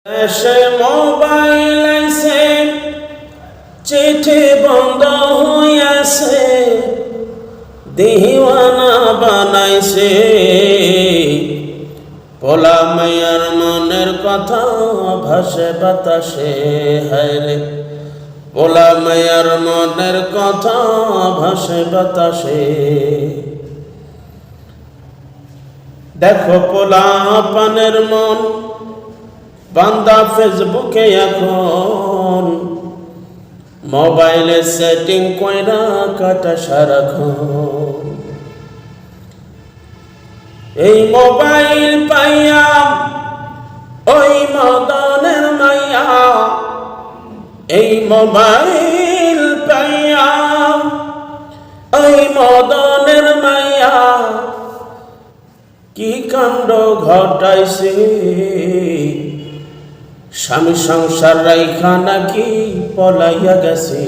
দেশে মোবাইল আইছে, চিঠি বন্ধ হইয়াছে, দিওয়ানা বানাইছে। পোলা মাইয়ার মনের কথা ভাসে বাতাসে, হায়রে পোলা মাইয়ার মনের কথা ভাসে বাতাসে। দেখো পোলা পানের মন বান্দা ফেসবুকে এখন, মোবাইলে সেটিং কইরা কাটা সারাক্ষণ। এই মোবাইল পাইয়া ওই মদনের মাইয়া, এই মোবাইল পাইয়া ওই মদনের মাইয়া কি কাণ্ড ঘটাইছে। স্বামী সংসার রাইখা নাকি পলাইয়া গেছে।